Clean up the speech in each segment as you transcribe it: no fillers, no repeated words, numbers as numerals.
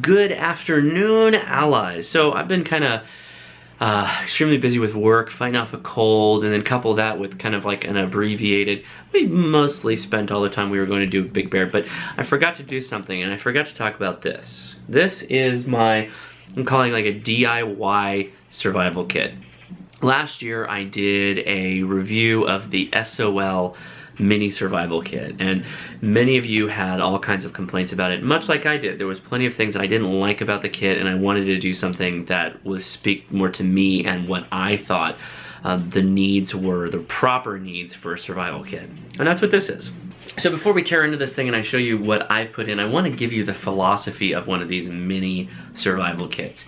Good afternoon, allies. So I've been kind of extremely busy with work, fighting off a cold, and then couple that with kind of like an abbreviated, we mostly spent all the time we were going to do Big Bear, but I forgot to do something, and I forgot to talk about this. This is my, I'm calling like a DIY survival kit. Last year I did a review of the SOL mini survival kit, and many of you had all kinds of complaints about it, much like I did. There was plenty of things that I didn't like about the kit, and I wanted to do something that would speak more to me and what I thought the needs were, the proper needs for a survival kit. And that's what this is. So before we tear into this thing and I show you what I put in, I want to give you the philosophy of one of these mini survival kits.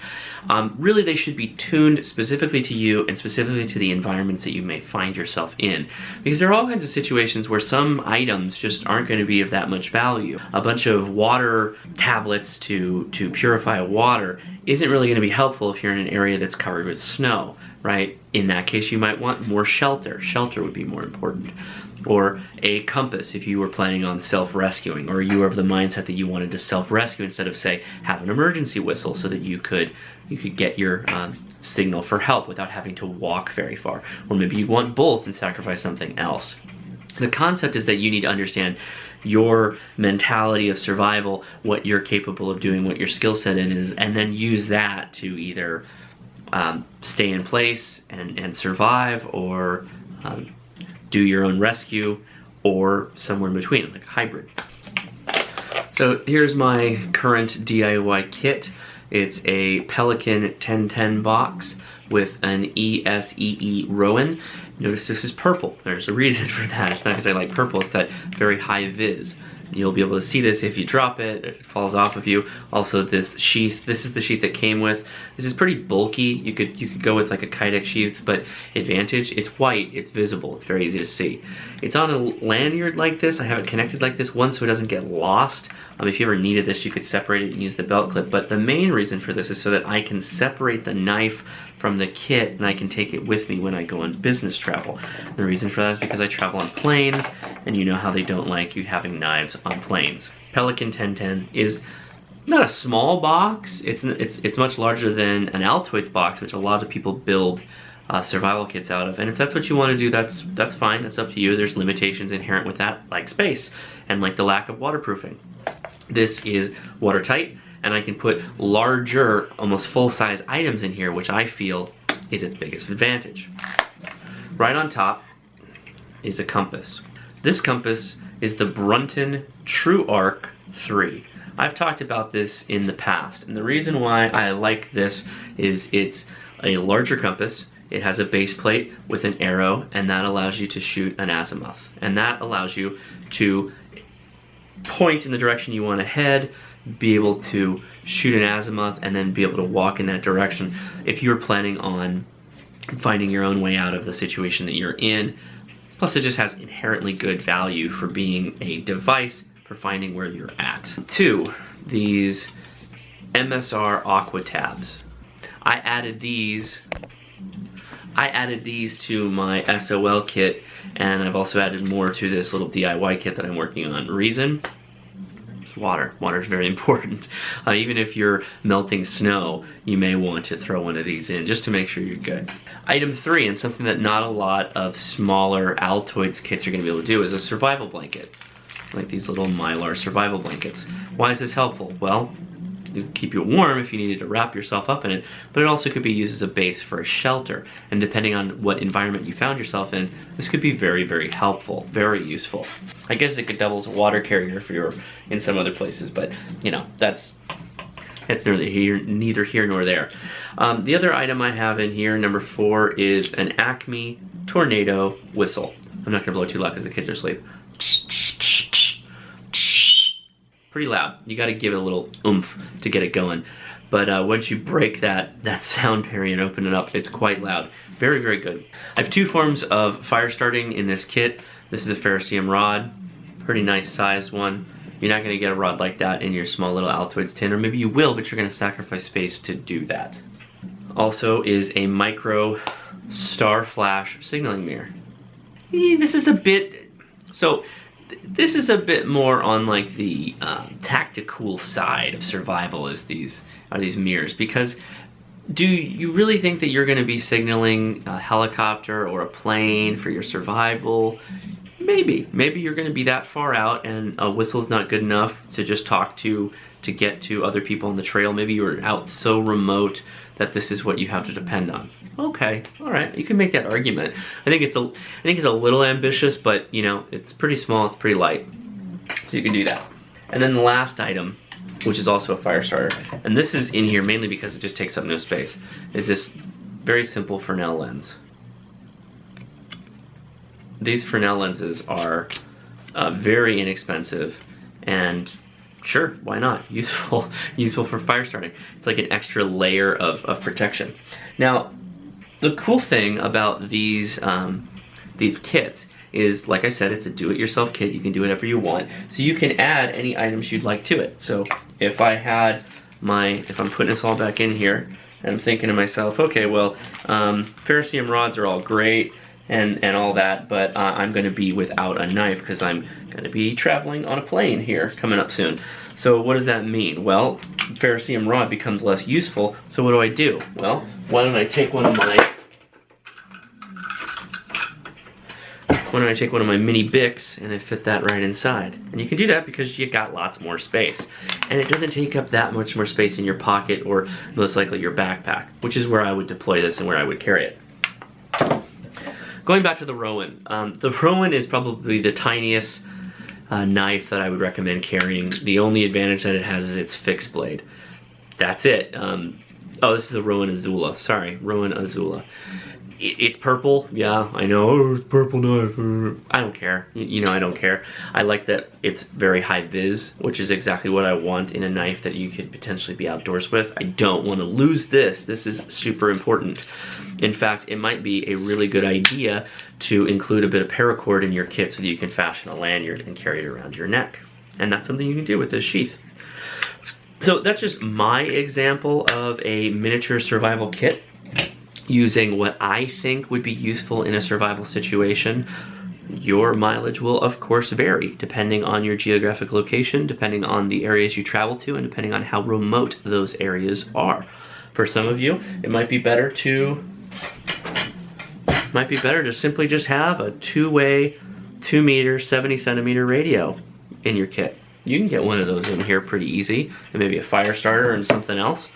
Really, they should be tuned specifically to you and specifically to the environments that you may find yourself in. Because there are all kinds of situations where some items just aren't going to be of that much value. A bunch of water tablets to purify water isn't really going to be helpful if you're in an area that's covered with snow, right? In that case, you might want more shelter. Shelter would be more important. Or a compass if you were planning on self-rescuing, or you were of the mindset that you wanted to self-rescue instead of, say, have an emergency whistle so that you could get your signal for help without having to walk very far. Or maybe you want both and sacrifice something else. The concept is that you need to understand your mentality of survival, what you're capable of doing, what your skill set is, and then use that to either stay in place and survive, or do your own rescue, or somewhere in between, like a hybrid. So here's my current DIY kit. It's a Pelican 1010 box with an ESEE Rowan. Notice this is purple. There's a reason for that. It's not because I like purple, it's that very high vis. You'll be able to see this if you drop it, if it falls off of you. Also this sheath, this is the sheath that came with. This is pretty bulky. You could go with like a Kydex sheath, but advantage, it's white, it's visible, it's very easy to see. It's on a lanyard like this. I have it connected like this once so it doesn't get lost. If you ever needed this, you could separate it and use the belt clip, but the main reason for this is so that I can separate the knife from the kit and I can take it with me when I go on business travel. The reason for that is because I travel on planes, and you know how they don't like you having knives on planes. Pelican 1010 is not a small box. It's much larger than an Altoids box, which a lot of people build survival kits out of. And if that's what you want to do, that's fine. That's up to you. There's limitations inherent with that, like space and like the lack of waterproofing. This is watertight, and I can put larger, almost full-size items in here, which I feel is its biggest advantage. Right on top is a compass. This compass is the Brunton True Arc 3. I've talked about this in the past, and the reason why I like this is it's a larger compass. It has a base plate with an arrow, and that allows you to shoot an azimuth. And that allows you to point in the direction you want to head, be able to shoot an azimuth, and then be able to walk in that direction if you're planning on finding your own way out of the situation that you're in. Plus, it just has inherently good value for being a device for finding where you're at. Two, these Msr Aqua Tabs. I added these to my SOL kit, and I've also added more to this little DIY kit that I'm working on. Reason? It's water. Water is very important. Even if you're melting snow, you may want to throw one of these in just to make sure you're good. Item 3, and something that not a lot of smaller Altoids kits are going to be able to do, is a survival blanket. Like these little Mylar survival blankets. Why is this helpful? Well, to keep you warm if you needed to wrap yourself up in it, but it also could be used as a base for a shelter. And depending on what environment you found yourself in, this could be very, very helpful, very useful. I guess it could double as a water carrier if you're in some other places, but you know, that's neither here nor there. The other item I have in here, number 4, is an Acme tornado whistle. I'm not gonna blow too loud because the kids are asleep. Pretty loud. You got to give it a little oomph to get it going. But once you break that sound barrier and open it up, it's quite loud. Very, very good. I have 2 forms of fire starting in this kit. This is a ferrocerium rod, pretty nice sized one. You're not going to get a rod like that in your small little Altoids tin, or maybe you will, but you're going to sacrifice space to do that. Also is a micro star flash signaling mirror. This is a bit, so this is a bit more on like the tactical side of survival are these mirrors, because do you really think that you're going to be signaling a helicopter or a plane for your survival? Maybe you're going to be that far out and a whistle's not good enough to just talk to get to other people on the trail. Maybe you're out so remote that this is what you have to depend on. Okay, all right, you can make that argument. I think it's a little ambitious, but you know, it's pretty small, it's pretty light, so you can do that. And then the last item, which is also a fire starter, and this is in here mainly because it just takes up no space, is this very simple Fresnel lens. These Fresnel lenses are very inexpensive and sure, why not? Useful for fire starting. It's like an extra layer of protection. Now, the cool thing about these kits is, like I said, it's a do-it-yourself kit. You can do whatever you want. So you can add any items you'd like to it. So if I'm putting this all back in here, and I'm thinking to myself, okay, well, ferrocerium rods are all great and all that, but I'm going to be without a knife because I'm going to be traveling on a plane here coming up soon. So what does that mean? Well, ferrocerium rod becomes less useful, so what do? Well, why don't I take one of my mini Bics and I fit that right inside? And you can do that because you got lots more space. And it doesn't take up that much more space in your pocket or most likely your backpack, which is where I would deploy this and where I would carry it. Going back to the Rowan. The Rowan is probably the tiniest knife that I would recommend carrying. The only advantage that it has is its fixed blade. That's it. Oh, this is the Rowan Azula. Sorry, Rowan Azula. It's purple, yeah, I know. Oh, it's purple knife. I don't care. You know, I don't care. I like that it's very high vis, which is exactly what I want in a knife that you could potentially be outdoors with. I don't want to lose this. This is super important. In fact, it might be a really good idea to include a bit of paracord in your kit so that you can fashion a lanyard and carry it around your neck. And that's something you can do with this sheath. So that's just my example of a miniature survival kit, using what I think would be useful in a survival situation. Your mileage will of course vary depending on your geographic location, depending on the areas you travel to, and depending on how remote those areas are. For some of you, it might be better to simply just have a two-way, 2 meter, 70 centimeter radio in your kit. You can get one of those in here pretty easy, and maybe a fire starter and something else.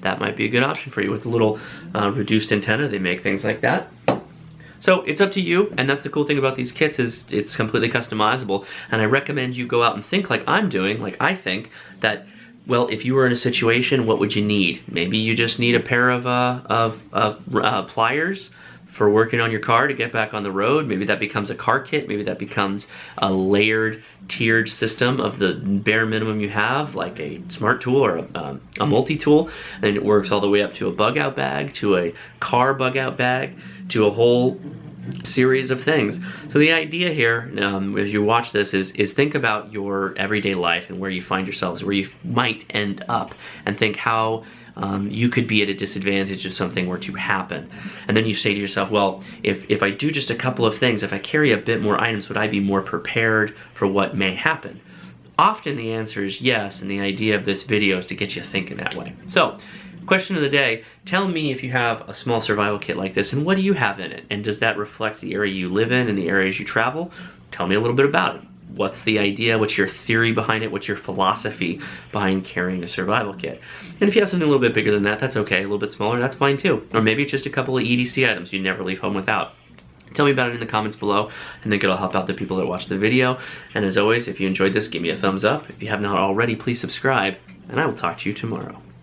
That might be a good option for you with a little reduced antenna. They make things like that. So it's up to you, and that's the cool thing about these kits is it's completely customizable, and I recommend you go out and think like I'm doing, like I think, that, well, if you were in a situation, what would you need? Maybe you just need a pair of pliers for working on your car to get back on the road. Maybe that becomes a car kit. Maybe that becomes a layered, tiered system of the bare minimum you have, like a smart tool or a multi-tool, and it works all the way up to a bug-out bag, to a car bug-out bag, to a whole series of things. So the idea here, as you watch this, is think about your everyday life and where you find yourselves, where you might end up, and think how you could be at a disadvantage if something were to happen. And then you say to yourself, well, if I do just a couple of things, if I carry a bit more items, would I be more prepared for what may happen? Often the answer is yes, and the idea of this video is to get you thinking that way. So, question of the day, tell me if you have a small survival kit like this, and what do you have in it? And does that reflect the area you live in and the areas you travel? Tell me a little bit about it. What's the idea? What's your theory behind it? What's your philosophy behind carrying a survival kit? And if you have something a little bit bigger than that, that's okay. A little bit smaller, that's fine too. Or maybe it's just a couple of EDC items you never leave home without. Tell me about it in the comments below. I think it'll help out the people that watch the video. And as always, if you enjoyed this, give me a thumbs up. If you have not already, please subscribe. And I will talk to you tomorrow.